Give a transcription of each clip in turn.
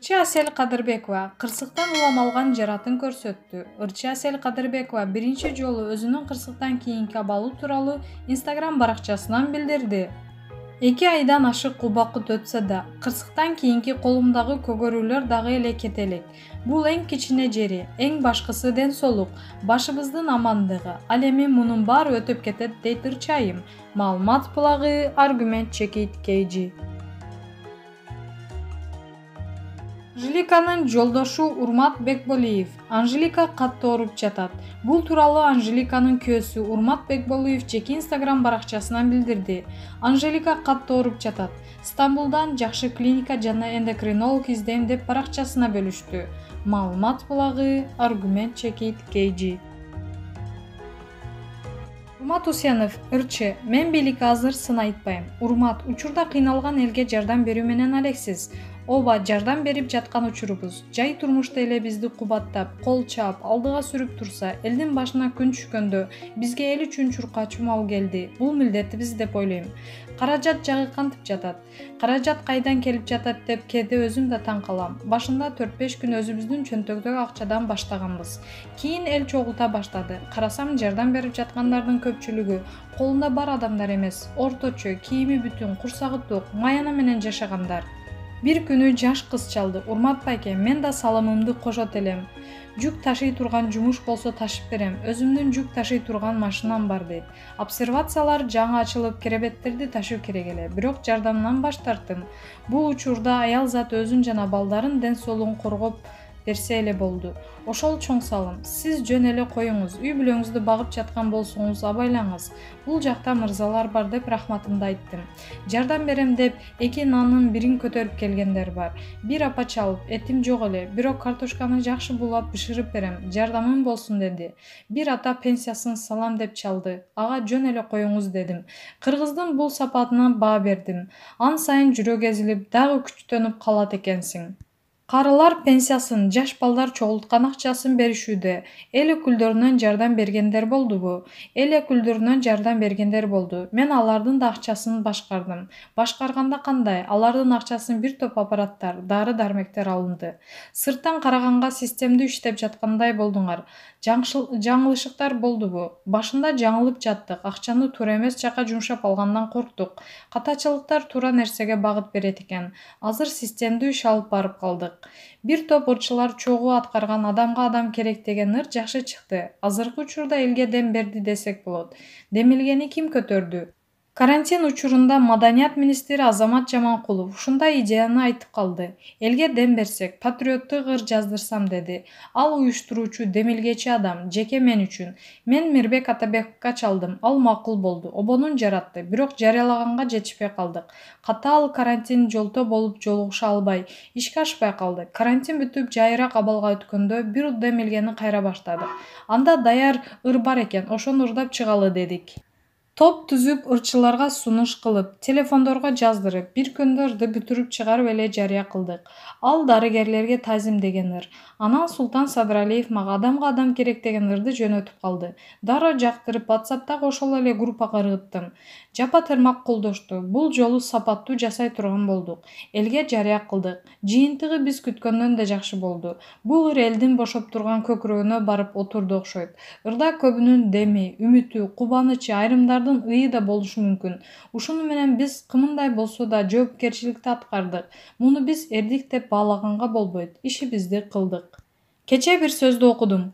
Ырчы Асел Кадырбекова кырсыктан улам алган жаратын көрсөттү. Ырчы Асел Кадырбекова биринчи жолу өзүнүн кырсыктан кийинки абалы тууралуу Instagram баракчасынан билдирди. 2 айдан ашык убакыт өтсө да, кырсыктан кийинки колумдагы көгөрүүлөр дагы эле кете элек. Бул эң кичине жери, эң башкысы ден соолук, башыбыздын амандыгы. Ал эми мунун баары өтүп кетет дейт Ырчы айым. Маалымат булагы Аргумент чекит KG. Анжеликанын жолдошу Урмат Бекболиев. Анжелика катты ооруп жатат. Бул тууралуу Анжеликанын күйөөсү Урмат Бекболиев жеке Instagram баракчасынан билдирди. Анжелика катты ооруп жатат. Стамбулдан жакшы клиника жана эндокринолог издейм деп баракчасына бөлүштү. Маалымат булагы Аргумент чекит KG. Урмат Усенов, Ырчы, мен бийликке азыр сын айтпайм. Урмат, учурда кыйналган элге жардам берүү менен алексиз. Ооба, жардам берип жаткан учурубуз. Жай турмушта эле бизди кубаттап, кол чаап, алдыга сүрүп турса, элдин башына күн түшкөндө бизге эл үчүн чуркачу мал келди. Бул милдетибиз деп ойлойм. Каражат жагы кантип жатат? Каражат кайдан келип жатат деп кээде өзүм да таң калам. Башында 4-5 күн өзүбүздүн чөнтөктөгү акчадан баштаганбыз. Кийин эл чогулта баштады. Карасам, жардам берип жаткандардын көпчүлүгү колунда бар адамдар эмес, орточо, кийими бүтүн, курсагы ток, маяна менен жашагандар. Bir күнү жаш кыз чалды. Урмат байке, мен да салымымды кошот элем. Жүк ташый турган жумуш болсо ташып берем. Өзүмдүн жүк ташый турган машинам бар дейт. Обсервациялар жаңы ачылып, керебеттерди ташуу керек эле. Бирок жардамдан баш тарттым. Бул учурда аял зат өзүн жана балдарын ден соолугун коргоп берсе эле болду. Ошол чоң салым. Сиз жөн эле коюңуз. Үй бүлөңүздү багып жаткан болсоңуз абайлаңыз. Бул жакта мырзалар бар деп рахматымды айттым. Жардам берем деп 2 нанын бирин көтөрүп келгендер бар. Бир апа чалып, этим жок эле, бирок картошканы жакшы булап бышырып берем. Жардамым болсун деди. Бир ата пенсиясын салам деп чалды. Ага жөн эле коюңуз дедим. Кыргыздын бул сапатына баа бердим. Ан сайын жүрөк эзилип, дагы күчтөнүп калат экенсиң. Карылар пенсиясын, жаш балдар чогулткан акчасын беришүүдө. Эл өкүлдөрүнөн жардам бергендер болдубу? Эл өкүлдөрүнөн жардам бергендер болду. Мен алардын да акчасын башкардым. Башкарганда кандай? Алардын акчасын бир топ аппараттар, дары-дармектер алынды. Сырттан караганга системдүү иштеп жаткандай болдуңар. Жаңылышыктар болдубу? Башында жаңылып жаттык. Акчаны туура эмес жака жумшап алгандан корктук. Катачылыктар туура нерсеге багыт берет экен. Азыр системдүү иш алып барып калдык. Бир топ ырчылар чогуу аткарган адамга адам керек деген ыр жакшы чыкты. Азыркы учурда элге дем берди десек болот. Демилгени ким көтөрдү? Карантин учурунда Маданият министри Азамат Жаманкулов ушундай идеяны айтып калды. Элге дем берсек, патриоттук ыр жаздырсам деди. Ал уюштуруучу, демилгечи адам, жеке мен үчүн. Мен Мирбек Атабековго чалдым, ал макул болду, обонун жаратты, бирок жарыялаганга жетишпей калдык. Катаал карантин жолто болуп жолугуша албай, ишке ашпай калды. Карантин бүтүп жайыраак абалга өткөндө бир демилгени кайра баштадык. Анда даяр ыр бар экен, ошону ырдап чыгалы дедик. Топ түзүп, ырчыларга сунуш кылып, телефондорго жаздырып, бир күндө ырды бүтүрүп чыгарып эле жарыя кылдык. Ал дарыгерлерге тазим деген ыр. Анан Султан Садыралиев мага адамга адам керек деген ырды жөнөтүп калды. Дароо жактырып, WhatsApp'тагы ошол эле группага ыргыттым. Жапа тырмак колдошту. Бул жолу сапаттуу жасай турган болдук. Элге жарыя кылдык. Жыйынтыгы биз күткөндөн да жакшы болду. Бул ыр элдин бошоп турган көкүрөгүнө барып отурду окшойт. Ырда көбүнүн деми, үмүтү, кубанычы, айрымдардын ыы да болушу мүмкүн. Ушуну менен биз кымындай болсо да жоопкерчиликти аткардык. Муну биз эрдик деп баалаганга болбойт. Ишибизди кылдык. Кече бир сөздү окудум.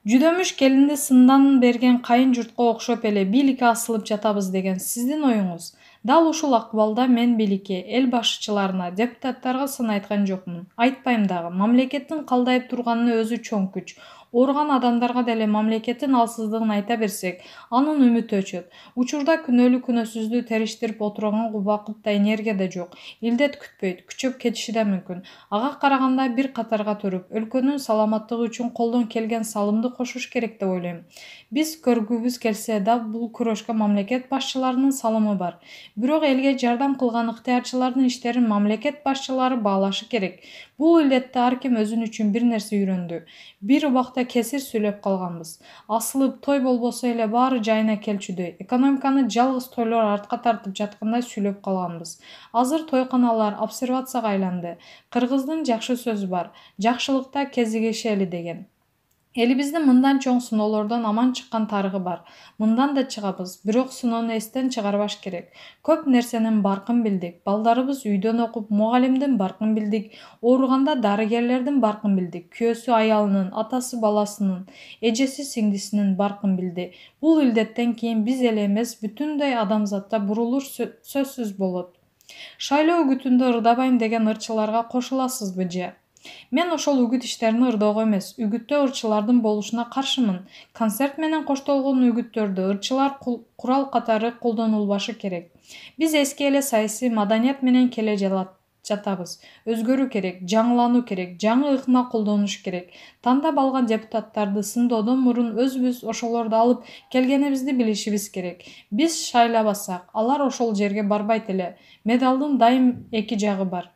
Жүдөмүш келинди сындан берген кайын журтка окшоп эле бийликке асылып жатабыз деген сиздин оюңуз. Дал ушул акыбалда мен бийликке, эл башчыларына, депутаттарга сын айткан жокмун. Айтпайм дагы. Мамлекеттин калдайып турганын өзү чоң күч. Ооруган адамдарга деле мамлекеттин алсыздыгын айта берсек, анын үмүтү өчөт. Учурда күнөөлүү күнөөсүздү териштирип отурганга убакыт да энергия да жок. Илдет күтпөйт, күчөп кетиши да мүмкүн. Ага караганда бир катарга туруп, өлкөнүн саламаттыгы үчүн колдон келген салымды кошуш керек деп ойлойм. Биз көргүбүз келсе да бул күрөшкө мамлекет башчыларынын салымы бар. Бирок элге жардам кылган ыктыярчылардын иштерин мамлекет башчылары баалашы керек. Бул илетте ар ким өзүн үчүн бир нерсе үйрөндү. Бир убакта кесир сүйлөп калганбыз. Асылып той болбосо эле баары жайына келчүдөй. Экономиканы жалгыз тойлор артка тартып жаткандай сүйлөп калганбыз. Азыр тойканалар обсервацияга айланды. Кыргыздын жакшы сөзү бар. Жакшылыкта кезигишели деген. Элибиздин мындан чоң сыноолордон аман чыккан тарыхы бар. Мындан да чыгабыз, бирок сыноону эстен чыгарбаш керек. Көп нерсенин баркын билдик. Балдарыбыз үйдөн окуп, мугалимдин баркын билдик. Ооруганда дарыгерлердин баркын билдик. Күйөөсү аялынын, атасы баласынын, эжеси сиңдисинин баркын билди. Бул илдеттен кийин биз эле эмес, бүтүндөй адамзатта бурулуш сөзсүз болот. Шайлоо үгүтүндө ырдабайм деген ырчыларга кошуласызбы же? Мен ошол үгүт иштерин ырдоого эмес, үгүттө ырчылардын болушуна каршымын. Концерт менен коштолгон үгүттөрдө ырчылар курал катары колдонулбашы керек. Биз эски эле саясий маданият менен келе жатабыз. Өзгөрүү керек, жаңылануу керек, жаңы ыкма колдонуш керек. Тандап алган депутаттарды сындоодон мурун өзүбүз ошолорду алып келгенибизди билишибиз керек. Биз шайлабасак, алар ошол жерге барбайт эле. Медалдын дайым эки жагы бар.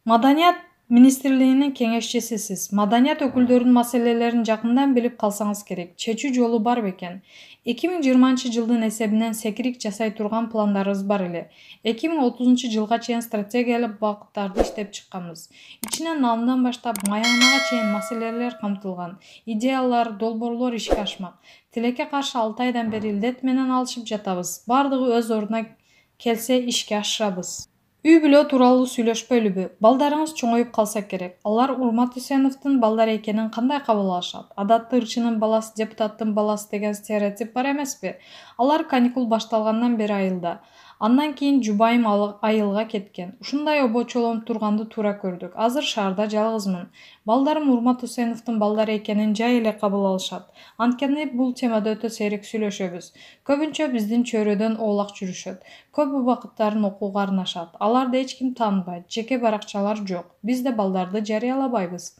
Маданият министрлигинин кеңешчисисиз. Маданият өкүлдөрүнүн маселелерин жакындан билип калсаңыз керек. Чечүү жолу бар бекен. 2020-жылдын эсебинен секирик жасай турган пландарыбыз бар эле. 2030-жылга чейин стратегиялык багыттарды иштеп чыкканбыз. Ичинен алдынан баштап маягына чейин маселелер камтылган. Идеялар, долбоорлор ишке ашмак. Тилекке каршы 6 айдан бери илдет менен алышып жатабыз. Бардыгы өз ордуна келсе ишке ашырабыз. Үй бүлө тууралуу сүйлөшпөйлүбү? Балдарыңыз чоңоюп калса керек. Алар Урмат Үсеновдун балдары экенин кандай кабыл алышат? Адатты ырчынын баласы депутаттын баласы деген стереотип бар эмеспи? Алар каникул башталгандан бери айылда. Андан кийин жубайым айылга кеткен. Ушундай обочолонуп турганды туура көрдүк. Азыр шаарда жалгызмын. Балдарым Урмат Үсеновдун балдары экенин жай эле кабыл алышат. Анткени бул темада өтө сейрек сүйлөшөбүз. Көбүнчө биздин чөйрөдөн оолак жүрүшөт. Көп убакыттарын окууга арнашат. Аларды эч ким тааныбайт. Жеке баракчалар жок. Биз да балдарды жарыялабайбыз.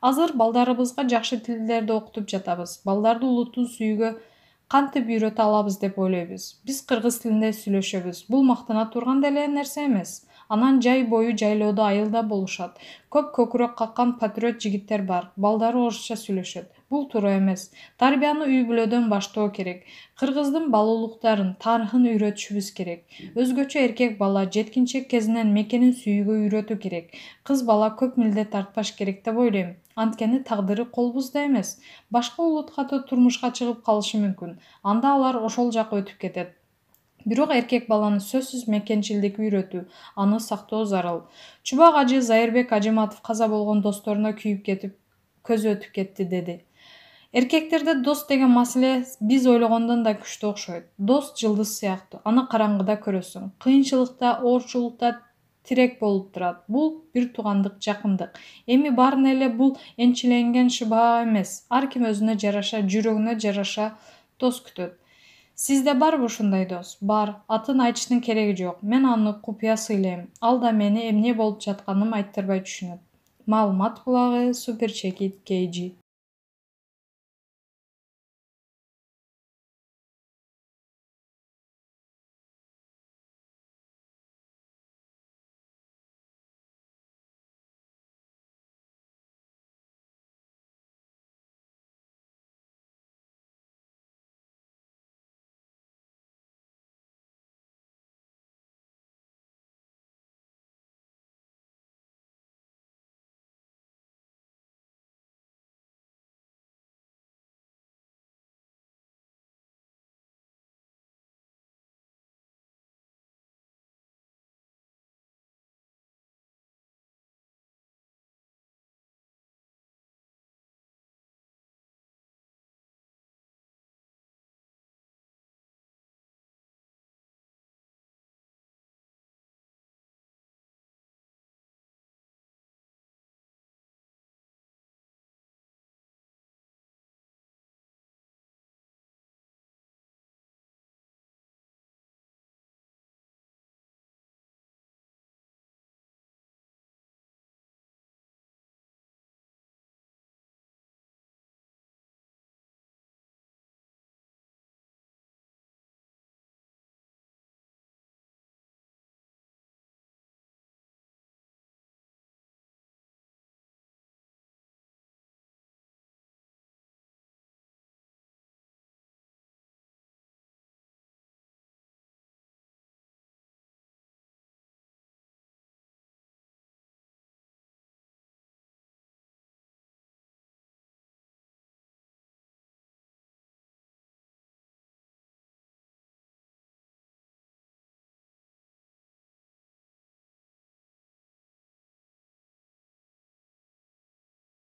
Азыр балдарыбызга жакшы тилдерди окутуп жатабыз. Балдарды улуттун сүйүүгө кантип үйрөтө алабыз деп ойлойбуз. Биз кыргыз тилинде сүйлөшөбүз. Бул мактана турган деле нерсе эмес. Анан жай бою жайлоодо айылда болушат. Көп көкүрөк каккан патриот жигиттер бар. Балдары орусча сүйлөшөт. Бул туура эмес. Тарбияны үй бүлөдөн баштоо керек. Кыргыздын балуулуктарын, тарыхын үйрөтүшүбүз керек. Өзгөчө эркек бала жеткинчек кезинен мекенин сүйүүгө үйрөтүү керек. Кыз бала көп милдет тартпаш керек деп ойлойм. Анткени тагдыры колубузда эмес. Башка улутка турмушка чыгып калышы мүмкүн. Анда алар ошол жака өтүп кетет. Бирок эркек баланы сөзсүз мекенчилдик үйрөтүү, аны сактоо зарыл. Чубак ажы Зайырбек Ажыматов каза болгон досторуна күйүп кетип, көзү өтүп кетти деди. Эркектерде дос деген маселе биз ойлогондон да күчтүү окшойт. Дос жылдыз сыяктуу, аны караңгыда көрөсүң. Кыйынчылыкта, оорчулукта тирек болуп турат. Бул бир туугандык, жакындык. Эми баарына эле бул энчиленген шыбаа эмес. Ар ким өзүнө жараша, жүрөгүнө жараша дос күтөт. Сизде барбы ушундай дос? Бар. Атын айтыштын кереги жок. Мен аны купуя сыйлайм. Ал да мени эмне болуп жатканын айттырбай түшүнөт. Маалымат булагы Суперчекит KG.